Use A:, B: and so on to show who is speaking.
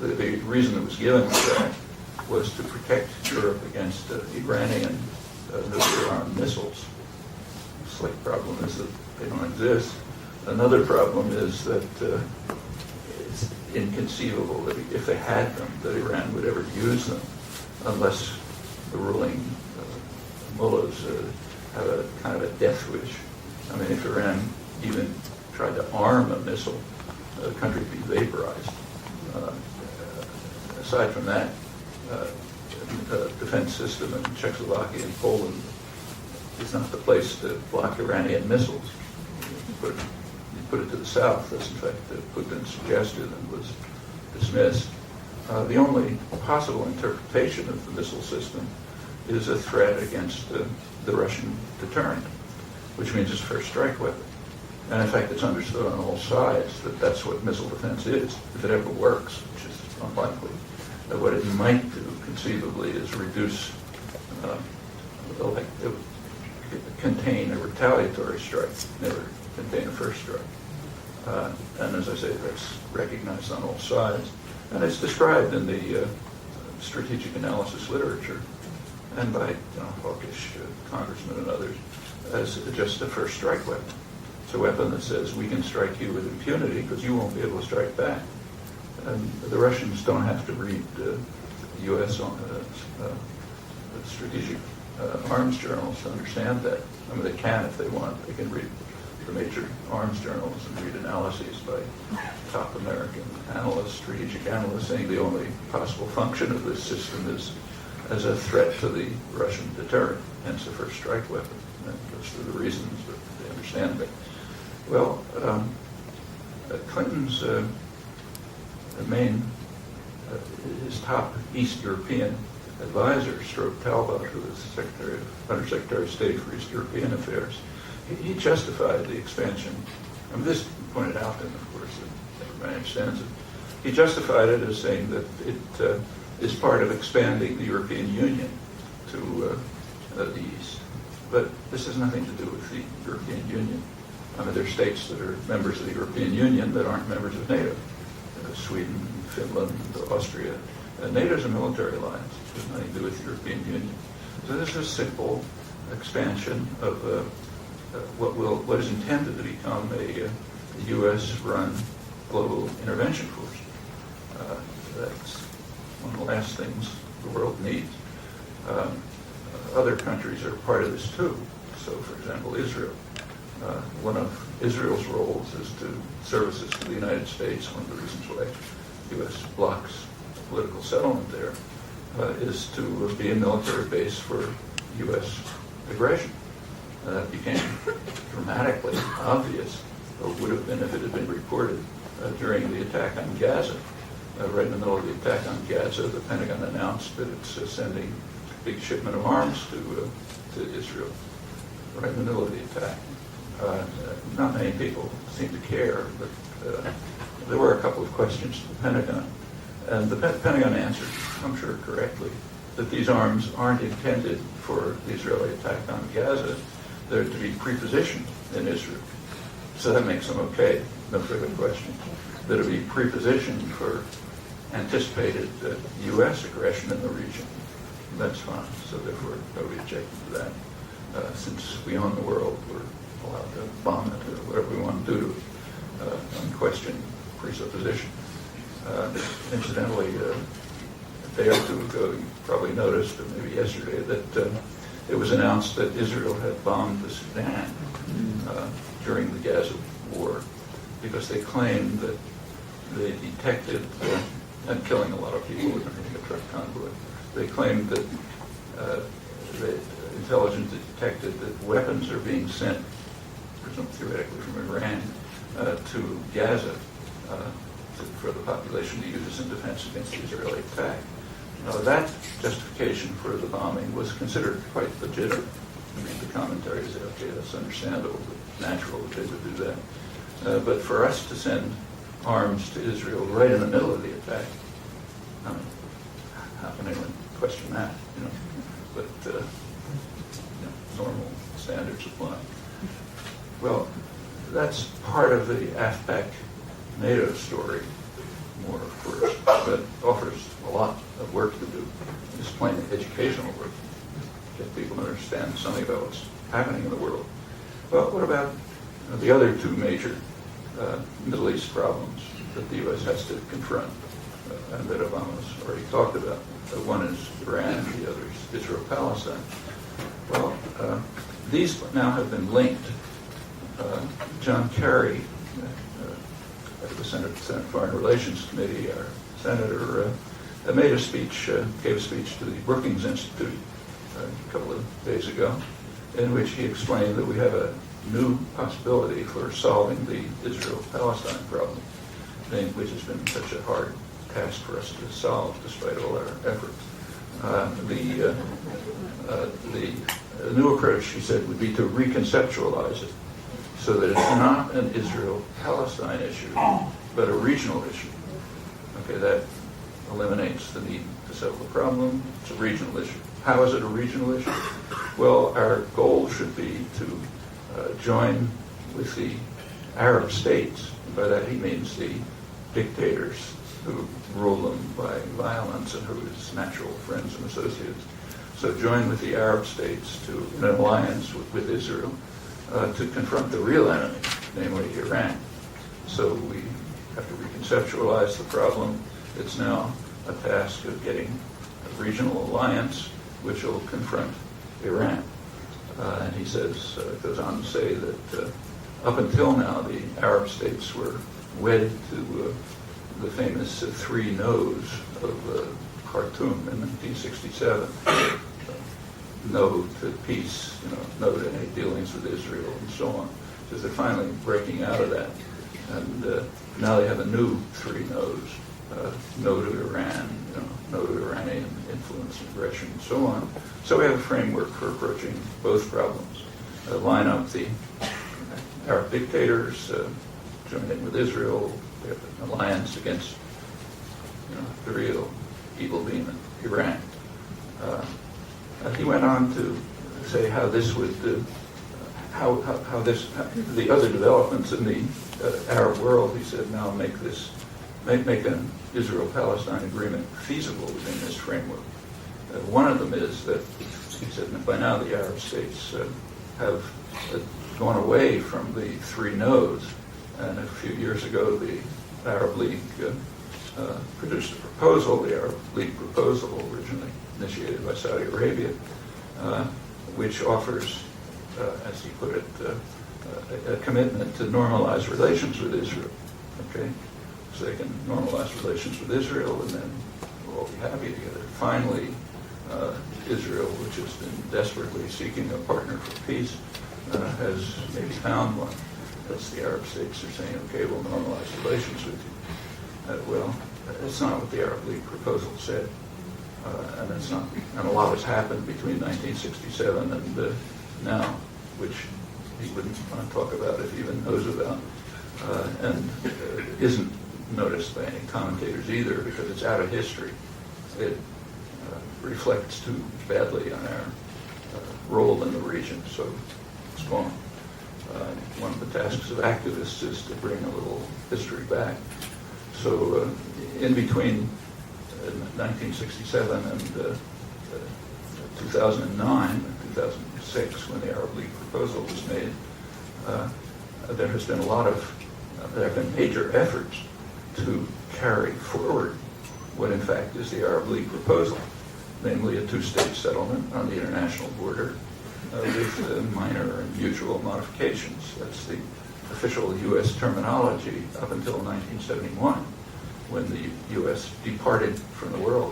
A: the reason it was given for that was to protect Europe against Iranian nuclear-armed missiles. The slight problem is that they don't exist. Another problem is that it's inconceivable that if they had them, that Iran would ever use them unless the ruling mullahs have a kind of a death wish. I mean, if Iran even tried to arm a missile, the country would be vaporized. Aside from that, the defense system in Czechoslovakia and Poland is not the place to block Iranian missiles. You put it to the south, as in fact Putin suggested and was dismissed. The only possible interpretation of the missile system is a threat against the Russian deterrent, which means it's a first strike weapon. And in fact, it's understood on all sides that that's what missile defense is, if it ever works, which is unlikely. That what it might do, conceivably, is reduce, contain a retaliatory strike, never contain a first strike. And as I say, that's recognized on all sides. And it's described in the strategic analysis literature and by hawkish congressmen and others as just a first strike weapon. It's a weapon that says we can strike you with impunity because you won't be able to strike back. And the Russians don't have to read U.S. Strategic arms journals to understand that. I mean, they can if they want. They can read the major arms journals and read analyses by top American analysts, strategic analysts, saying the only possible function of this system is as a threat to the Russian deterrent, hence the first strike weapon. And those are the reasons that they understand it. Well, Clinton's his top East European advisor, Stroke Talbot, who was Undersecretary of State for East European Affairs, he justified the expansion. I mean, this pointed out, and of course, everybody understands it. He justified it as saying that it is part of expanding the European Union to the East. But this has nothing to do with the European Union. I mean, there are states that are members of the European Union that aren't members of NATO. Sweden, Finland, Austria. NATO is a military alliance. It has nothing to do with the European Union. So this is a simple expansion of what is intended to become a U.S.-run global intervention force. That's one of the last things the world needs. Other countries are part of this too. So, for example, Israel. One of Israel's roles is to services to the United States. One of the reasons why the U.S. blocks political settlement there is to be a military base for U.S. aggression. That became dramatically obvious, or would have been if it had been reported during the attack on Gaza. Right in the middle of the attack on Gaza, the Pentagon announced that it's sending a big shipment of arms to Israel. Right in the middle of the attack. Not many people seem to care, but there were a couple of questions to the Pentagon. And the Pentagon answered, I'm sure correctly, that these arms aren't intended for the Israeli attack on Gaza. They're to be prepositioned in Israel. So that makes them okay, no further question. They're to be prepositioned for anticipated U.S. aggression in the region. That's fine. So therefore, nobody objected to that. Since we own the world, we're allowed to bomb it or whatever we want to do to unquestioned presupposition. Incidentally, a day or two ago, you probably noticed, or maybe yesterday, that it was announced that Israel had bombed the Sudan during the Gaza war because they claimed that they detected, and killing a lot of people in a truck convoy, they claimed that the intelligence detected that weapons are being sent, theoretically from Iran, to Gaza for the population to use in defense against the Israeli attack. Now, that justification for the bombing was considered quite legitimate. I mean, the commentary said, okay, that's understandable, but natural that they would do that. But for us to send arms to Israel right in the middle of the attack, I mean, how can anyone question that? But normal standards apply. Well, that's part of the AFPAC NATO story, more of course. But offers a lot of work to do. It's plain educational work. Get people to understand something about what's happening in the world. Well, what about the other two major Middle East problems that the U.S. has to confront and that Obama's already talked about? One is Iran, the other is Israel-Palestine. Well, these now have been linked. John Kerry, at the Senate Foreign Relations Committee, our senator, made a speech, gave a speech to the Brookings Institute a couple of days ago, in which he explained that we have a new possibility for solving the Israel-Palestine problem, which has been such a hard task for us to solve despite all our efforts. The new approach, he said, would be to reconceptualize it so that it's not an Israel-Palestine issue, but a regional issue. Okay, that eliminates the need to settle the problem. It's a regional issue. How is it a regional issue? Well, our goal should be to join with the Arab states. By that he means the dictators who rule them by violence and who are his natural friends and associates. So join with the Arab states to an alliance with Israel to confront the real enemy, namely Iran. So we have to reconceptualize the problem. It's now a task of getting a regional alliance which will confront Iran. And he says, goes on to say that up until now, the Arab states were wedded to the famous three no's of Khartoum in 1967. No to peace, no to any dealings with Israel, and so on. So they're finally breaking out of that. And now they have a new three no's. No to Iran, no to Iranian influence, aggression, and so on. So we have a framework for approaching both problems. Line up the Arab dictators, join in with Israel. We have an alliance against the real evil demon, Iran. He went on to say how this would, how the other developments in the Arab world, he said, now make an Israel-Palestine agreement feasible within this framework. One of them is that, he said, by now the Arab states have gone away from the three no's, and a few years ago the Arab League produced a proposal, the Arab League proposal, originally initiated by Saudi Arabia, which offers, as he put it, a commitment to normalize relations with Israel. Okay? So they can normalize relations with Israel, and then we'll all be happy together. Finally, Israel, which has been desperately seeking a partner for peace, has maybe found one. That's the Arab states are saying, okay, we'll normalize relations with you. Well, that's not what the Arab League proposal said. And it's not, and a lot has happened between 1967 and now, which he wouldn't want to talk about if he even knows about, and isn't noticed by any commentators either because it's out of history. It reflects too badly on our role in the region, so it's gone. One of the tasks of activists is to bring a little history back. So in between 1967 and 2009 and 2006, when the Arab League proposal was made, there have been major efforts to carry forward what in fact is the Arab League proposal, namely a two-state settlement on the international border with minor and usual modifications. That's the official U.S. terminology up until 1971, when the U.S. departed from the world.